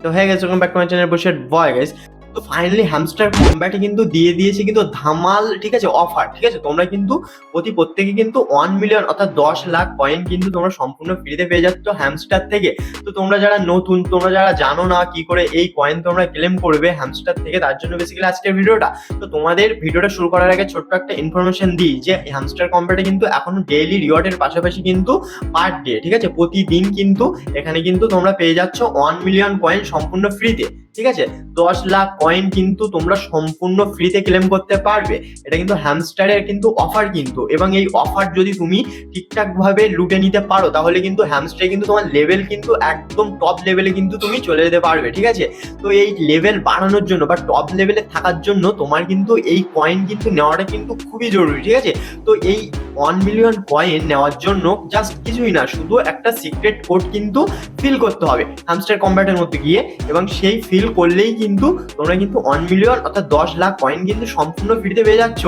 তো হয়ে গেছে, welcome back to my channel বসে বয় গাইস। তো ফাইনালি হ্যামস্টার কম্ব্যাটে কিন্তু দিয়ে দিয়েছে কিন্তু ধামাল, ঠিক আছে, অফার। ঠিক আছে, তোমরা কিন্তু প্রত্যেকে কিন্তু 1 মিলিয়ন অর্থাৎ 10 লাখ কয়েন কিন্তু তোমরা সম্পূর্ণ ফ্রিতে পেয়ে যাচ্ছ হ্যামস্টার থেকে। তো তোমরা যারা নতুন, তোমরা যারা জানো না কি করে এই কয়েন তোমরা ক্লেম করবে হ্যামস্টার থেকে, তার জন্য বেসিক্যালি আজকের ভিডিওটা। তো তোমাদের ভিডিওটা শুরু করার আগে ছোট্ট একটা ইনফরমেশন দিই যে হ্যামস্টার কম্ব্যাটে কিন্তু এখন ডেইলি রিওয়ার্ডের পাশাপাশি কিন্তু পার ডে, ঠিক আছে, প্রতিদিন কিন্তু এখানে কিন্তু তোমরা পেয়ে যাচ্ছ 1 মিলিয়ন কয়েন সম্পূর্ণ ফ্রিতে। ঠিক আছে, 10 লাখ কয়েন কিন্তু তোমরা সম্পূর্ণ ফ্রিতে ক্লেম করতে পারবে। এটা কিন্তু হ্যামস্টারের কিন্তু অফার কিন্তু, এবং এই অফার যদি তুমি ঠিকঠাক ভাবে লুটে নিতে পারো তাহলে কিন্তু হ্যামস্টারে কিন্তু তোমার লেভেল কিন্তু একদম টপ লেভেলে কিন্তু তুমি চলে যেতে পারবে। ঠিক আছে, তো এই লেভেল বাড়ানোর জন্য বা টপ লেভেলে থাকার জন্য তোমার কিন্তু এই কয়েন কিন্তু নেওয়াটা কিন্তু খুবই জরুরি। ঠিক আছে, তো এই 1 মিলিয়ন কয়েন নেওয়ার জন্য জাস্ট কিছুই না, শুধু একটা সিক্রেট কোড কিন্তু ফিল করতে হবে হ্যামস্টার কম্ব্যাটের মধ্যে গিয়ে, এবং সেই ফিল করলেই কিন্তু তোমরা কিন্তু 1 মিলিয়ন অর্থাৎ 10 লাখ কয়েন কিন্তু সম্পূর্ণ ফ্রিতে পেয়ে যাচ্ছ।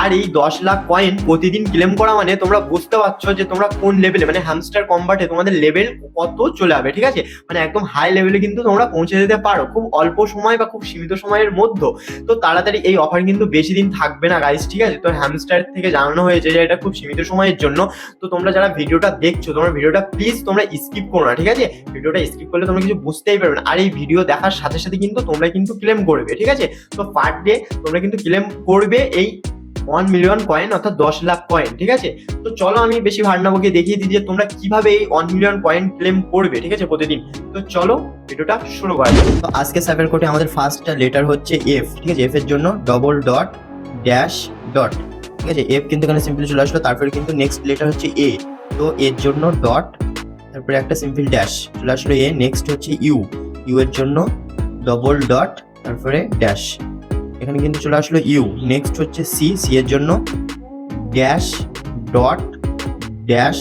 আর এই 10 লাখ কয়েন প্রতিদিন ক্লেম করা মানে তোমরা বুঝতে পারছো যে তোমরা কোন লেভেলে, মানে হ্যামস্টার কম্ব্যাটে তোমাদের লেভেল কত চলে যাবে। ঠিক আছে, মানে একদম হাই লেভেলে কিন্তু তোমরা পৌঁছে যেতে পারো খুব অল্প সময় বা খুব সীমিত সময়ের মধ্যে। তো তাড়াতাড়ি এই অফার কিন্তু বেশি দিন থাকবে না গাইস। ঠিক আছে, তো হ্যামস্টার থেকে জানানো হয়েছে যে এটা খুব সীমিত সময়ের জন্য। তো তোমরা যারা ভিডিওটা দেখছো, তোমরা ভিডিওটা প্লিজ তোমরা স্কিপ করো না। ঠিক আছে, ভিডিওটা স্কিপ করলে তোমরা কিছু বুঝতেই পারবে না, আর এই ভিডিও দেখার সাথে সাথে কিন্তু তোমরা কিন্তু ক্লেম করবে। ঠিক আছে, তো পার ডে তোমরা কিন্তু ক্লেম করবে এই 1 মিলিয়ন কয়েন অর্থাৎ 10 লাখ কয়েন। ঠিক আছে, তো চলো আমি বেশি ভার না বকে দেখিয়ে দিই যে তোমরা কিভাবে এই 1 মিলিয়ন কয়েন ক্লেম করবে। ঠিক আছে, প্রতিদিন। তো চলো ভিডিওটা শুরু করা যাক। তো আজকে সাইফার কোডে আমাদের ফার্স্ট লেটার হচ্ছে এফ। ঠিক আছে, এফ এর জন্য ডবল ডট ড্যাশ ডট। ঠিক আছে, এফ কিন্তু এখানে সিম্পলি চলে আসলো। তারপরে কিন্তু নেক্সট লেটার হচ্ছে এ, তো এর জন্য ডট, তারপরে একটা সিম্পল ড্যাশ চলে আসলো এ। নেক্সট হচ্ছে ইউ, ইউ এর জন্য ডবল ডট তারপরে ড্যাশ, এখানে কিন্তু চলে আসলো ইউ। নেক্সট হচ্ছে সি, সি এর জন্য ড্যাশ ডট ড্যাশ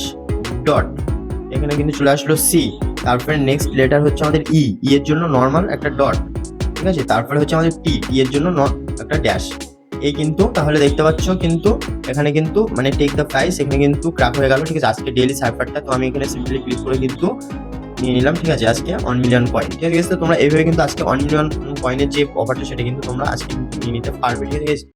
ডট, এখানে কিন্তু চলে আসলো সি। তারপরে নেক্সট লেটার হচ্ছে আমাদের ই, ই এর জন্য নর্মাল একটা ডট। ঠিক আছে, তারপরে হচ্ছে আমাদের টি, টি এর জন্য একটা ড্যাশ। এই কিন্তু তাহলে দেখতে পাচ্ছ কিন্তু এখানে কিন্তু মানে টেক দ্য প্রাইস এখানে কিন্তু ক্র্যাক হয়ে গেল। ঠিক আছে, আজকে ডেইলি সাইফারটা, তো আমি এখানে সিম্পলি ক্লিক করে কিন্তু নিয়ে নিলাম। ঠিক আছে, আজকে 1 মিলিয়ন কয়েন। ঠিক আছে, তো তোমরা এইভাবে কিন্তু আজকে 1 মিলিয়ন কয়েনের যে অফারটা সেটা কিন্তু তোমরা আজকে নিয়ে নিতে পারবে। ঠিক আছে,